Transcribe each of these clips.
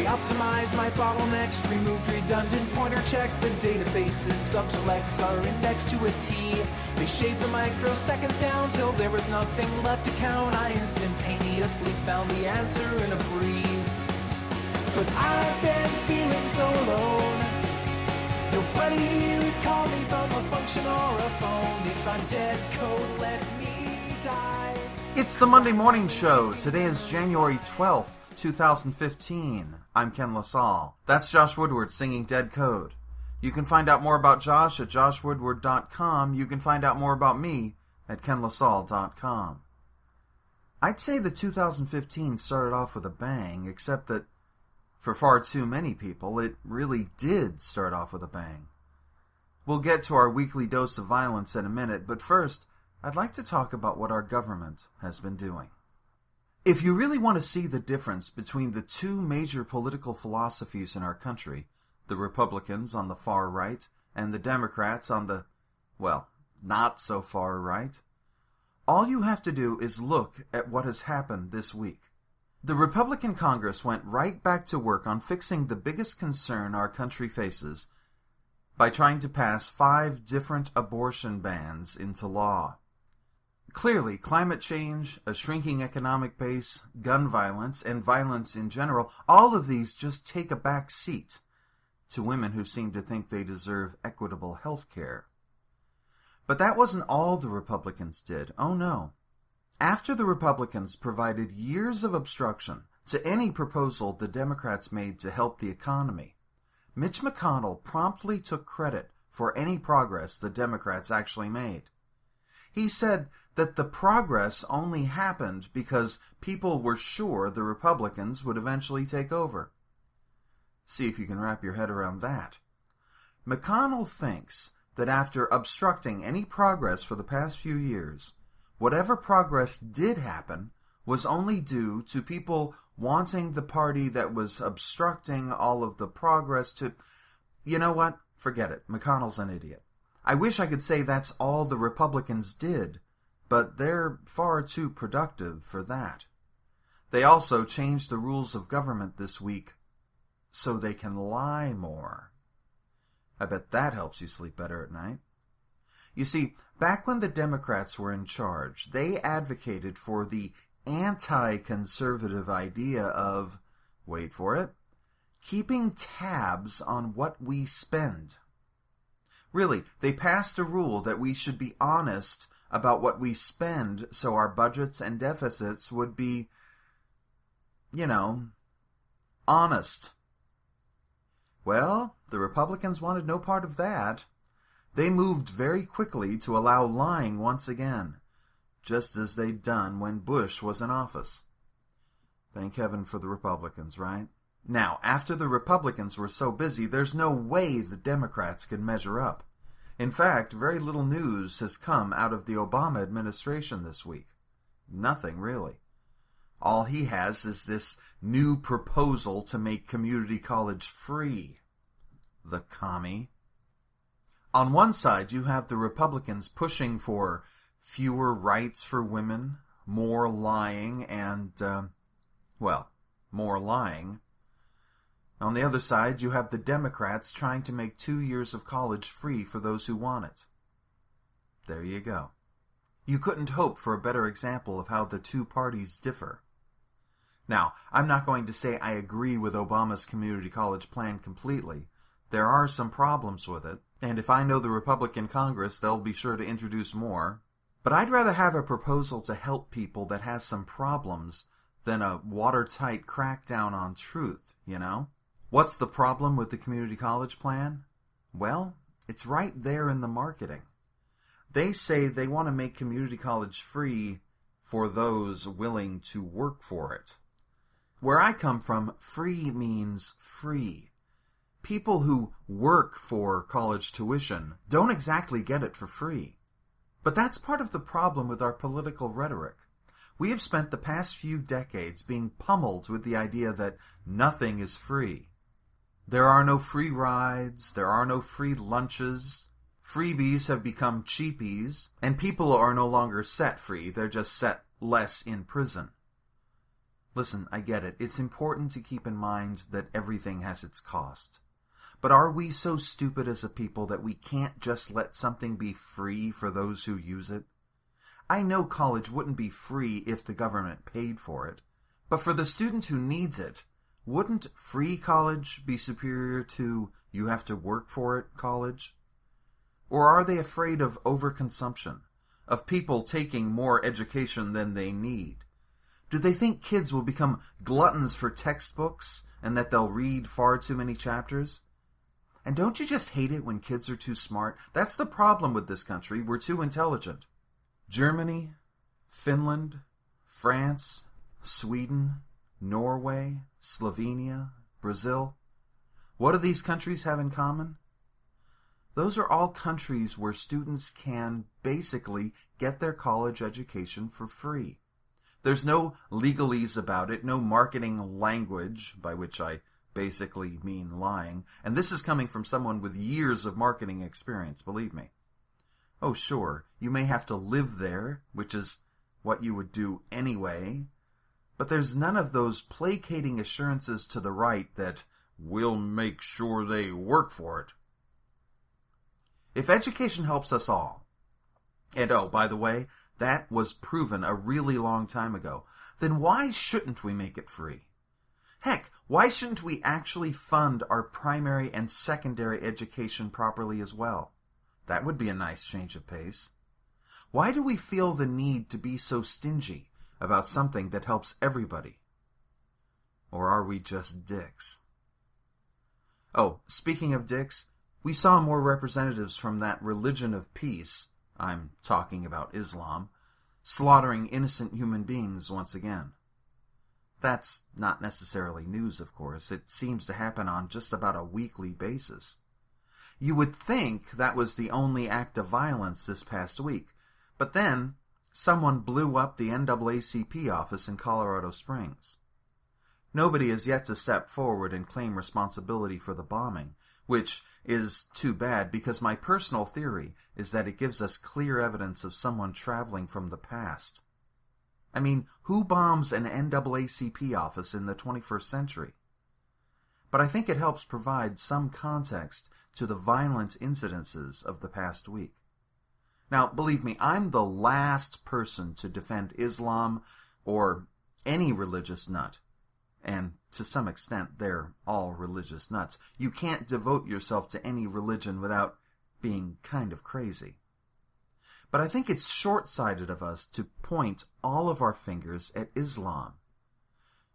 They optimized my bottlenecks, removed redundant pointer checks. The database's sub-selects are indexed to a T. They shaved the microseconds down till there was nothing left to count. I instantaneously found the answer in a breeze. But I've been feeling so alone. Nobody here is calling from a function or a phone. If I'm dead code, let me die. It's the Monday Morning Show. Today is January 12th, 2015. I'm Ken LaSalle. That's Josh Woodward singing Dead Code. You can find out more about Josh at joshwoodward.com. You can find out more about me at kenlasalle.com. I'd say that 2015 started off with a bang, except that for far too many people, it really did start off with a bang. We'll get to our weekly dose of violence in a minute, but first, I'd like to talk about what our government has been doing. If you really want to see the difference between the two major political philosophies in our country, the Republicans on the far right and the Democrats on the, well, not so far right, all you have to do is look at what has happened this week. The Republican Congress went right back to work on fixing the biggest concern our country faces by trying to pass 5 different abortion bans into law. Clearly, climate change, a shrinking economic base, gun violence, and violence in general, all of these just take a back seat to women who seem to think they deserve equitable health care. But that wasn't all the Republicans did. Oh no. After the Republicans provided years of obstruction to any proposal the Democrats made to help the economy, Mitch McConnell promptly took credit for any progress the Democrats actually made. He said that the progress only happened because people were sure the Republicans would eventually take over. See if you can wrap your head around that. McConnell thinks that after obstructing any progress for the past few years, whatever progress did happen was only due to people wanting the party that was obstructing all of the progress to... You know what? Forget it. McConnell's an idiot. I wish I could say that's all the Republicans did, but they're far too productive for that. They also changed the rules of government this week so they can lie more. I bet that helps you sleep better at night. You see, back when the Democrats were in charge, they advocated for the anti-conservative idea of, wait for it, keeping tabs on what we spend. Really, they passed a rule that we should be honest about what we spend so our budgets and deficits would be, honest. Well, the Republicans wanted no part of that. They moved very quickly to allow lying once again, just as they'd done when Bush was in office. Thank heaven for the Republicans, right? Now, after the Republicans were so busy, there's no way the Democrats can measure up. In fact, very little news has come out of the Obama administration this week. Nothing, really. All he has is this new proposal to make community college free. The commie. On one side, you have the Republicans pushing for fewer rights for women, more lying, and, more lying. On the other side, you have the Democrats trying to make 2 years of college free for those who want it. There you go. You couldn't hope for a better example of how the two parties differ. Now, I'm not going to say I agree with Obama's community college plan completely. There are some problems with it, and if I know the Republican Congress, they'll be sure to introduce more. But I'd rather have a proposal to help people that has some problems than a watertight crackdown on truth, What's the problem with the community college plan? Well, it's right there in the marketing. They say they want to make community college free for those willing to work for it. Where I come from, free means free. People who work for college tuition don't exactly get it for free. But that's part of the problem with our political rhetoric. We have spent the past few decades being pummeled with the idea that nothing is free. There are no free rides, there are no free lunches, freebies have become cheapies, and people are no longer set free, they're just set less in prison. Listen, I get it. It's important to keep in mind that everything has its cost. But are we so stupid as a people that we can't just let something be free for those who use it? I know college wouldn't be free if the government paid for it, but for the student who needs it, wouldn't free college be superior to you have to work for it college? Or are they afraid of overconsumption, of people taking more education than they need? Do they think kids will become gluttons for textbooks and that they'll read far too many chapters? And don't you just hate it when kids are too smart? That's the problem with this country. We're too intelligent. Germany, Finland, France, Sweden, Norway, Slovenia, Brazil. What do these countries have in common? Those are all countries where students can basically get their college education for free. There's no legalese about it, no marketing language, by which I basically mean lying, and this is coming from someone with years of marketing experience, believe me. Oh, sure, you may have to live there, which is what you would do anyway, but there's none of those placating assurances to the right that we'll make sure they work for it. If education helps us all, and oh, by the way, that was proven a really long time ago, then why shouldn't we make it free? Heck, why shouldn't we actually fund our primary and secondary education properly as well? That would be a nice change of pace. Why do we feel the need to be so stingy about something that helps everybody? Or are we just dicks? Oh, speaking of dicks, we saw more representatives from that religion of peace, I'm talking about Islam, slaughtering innocent human beings once again. That's not necessarily news, of course. It seems to happen on just about a weekly basis. You would think that was the only act of violence this past week, but then someone blew up the NAACP office in Colorado Springs. Nobody has yet to step forward and claim responsibility for the bombing, which is too bad because my personal theory is that it gives us clear evidence of someone traveling from the past. I mean, who bombs an NAACP office in the 21st century? But I think it helps provide some context to the violent incidences of the past week. Now, believe me, I'm the last person to defend Islam or any religious nut. And to some extent, they're all religious nuts. You can't devote yourself to any religion without being kind of crazy. But I think it's short-sighted of us to point all of our fingers at Islam.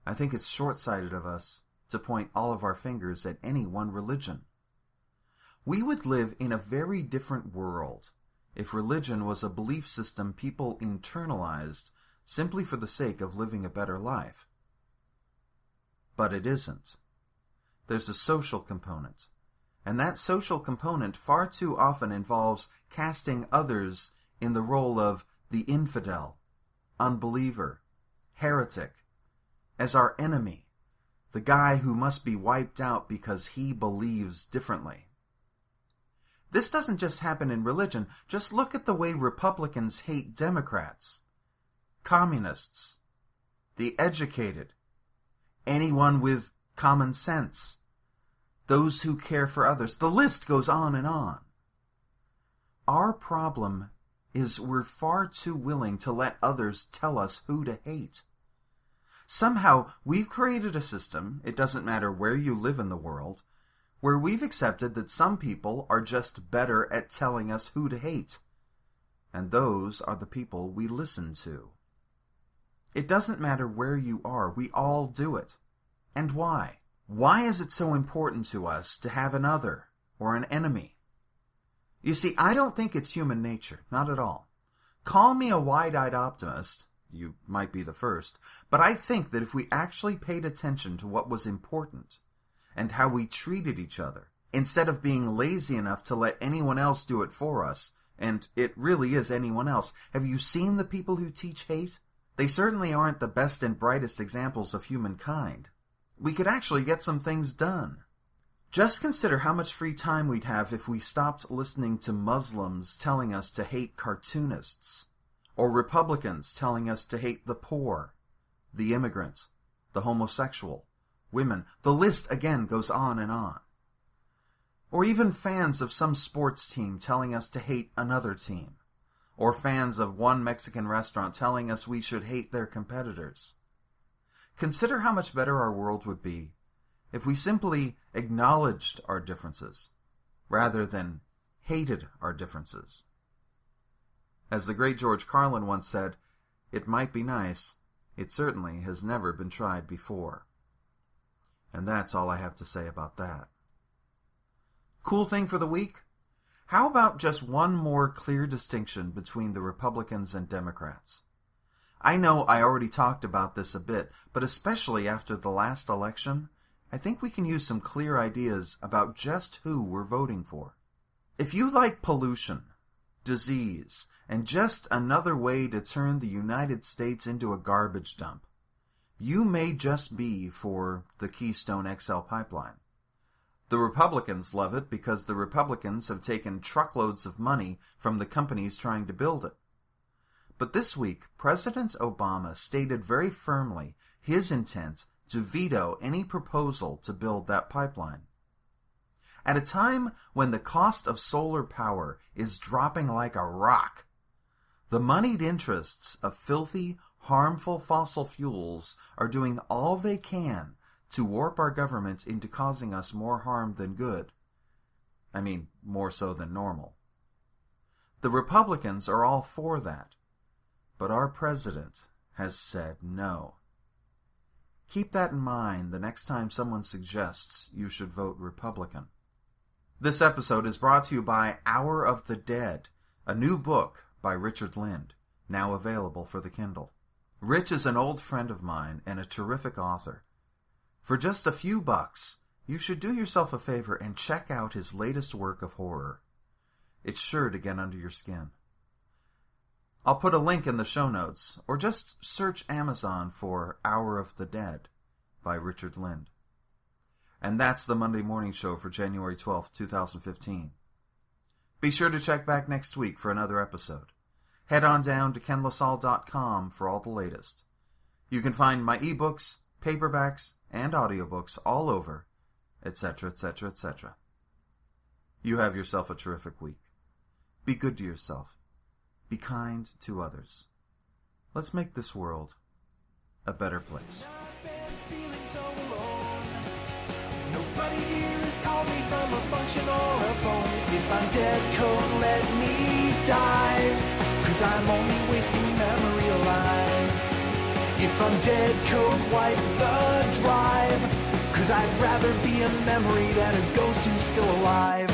I think it's short-sighted of us to point all of our fingers at any one religion. We would live in a very different world if religion was a belief system people internalized simply for the sake of living a better life. But it isn't. There's a social component, and that social component far too often involves casting others in the role of the infidel, unbeliever, heretic, as our enemy, the guy who must be wiped out because he believes differently. This doesn't just happen in religion. Just look at the way Republicans hate Democrats, communists, the educated, anyone with common sense, those who care for others. The list goes on and on. Our problem is we're far too willing to let others tell us who to hate. Somehow, we've created a system, it doesn't matter where you live in the world, where we've accepted that some people are just better at telling us who to hate. And those are the people we listen to. It doesn't matter where you are, we all do it. And why? Why is it so important to us to have an other or an enemy? You see, I don't think it's human nature, not at all. Call me a wide-eyed optimist, you might be the first, but I think that if we actually paid attention to what was important and how we treated each other, instead of being lazy enough to let anyone else do it for us, and it really is anyone else. Have you seen the people who teach hate? They certainly aren't the best and brightest examples of humankind. We could actually get some things done. Just consider how much free time we'd have if we stopped listening to Muslims telling us to hate cartoonists, or Republicans telling us to hate the poor, the immigrant, the homosexual, women. The list again goes on and on. Or even fans of some sports team telling us to hate another team. Or fans of one Mexican restaurant telling us we should hate their competitors. Consider how much better our world would be if we simply acknowledged our differences, rather than hated our differences. As the great George Carlin once said, "It might be nice. It certainly has never been tried before." And that's all I have to say about that. Cool thing for the week? How about just one more clear distinction between the Republicans and Democrats? I know I already talked about this a bit, but especially after the last election, I think we can use some clear ideas about just who we're voting for. If you like pollution, disease, and just another way to turn the United States into a garbage dump, you may just be for the Keystone XL pipeline. The Republicans love it because the Republicans have taken truckloads of money from the companies trying to build it. But this week, President Obama stated very firmly his intent to veto any proposal to build that pipeline. At a time when the cost of solar power is dropping like a rock, the moneyed interests of filthy, harmful fossil fuels are doing all they can to warp our government into causing us more harm than good. I mean, more so than normal. The Republicans are all for that, but our president has said no. Keep that in mind the next time someone suggests you should vote Republican. This episode is brought to you by Hour of the Dead, a new book by Richard Lind, now available for the Kindle. Rich is an old friend of mine and a terrific author. For just a few bucks, you should do yourself a favor and check out his latest work of horror. It's sure to get under your skin. I'll put a link in the show notes, or just search Amazon for Hour of the Dead by Richard Lind. And that's the Monday Morning Show for January 12th, 2015. Be sure to check back next week for another episode. Head on down to kenlasalle.com for all the latest. You can find my ebooks, paperbacks, and audiobooks all over, etc., etc., etc. You have yourself a terrific week. Be good to yourself. Be kind to others. Let's make this world a better place. Nobody here has called me from a function or a phone. If I'm dead, code, let me die, 'cause I'm only wasting memory alive. If I'm dead, code, wipe the drive, 'cause I'd rather be a memory than a ghost who's still alive.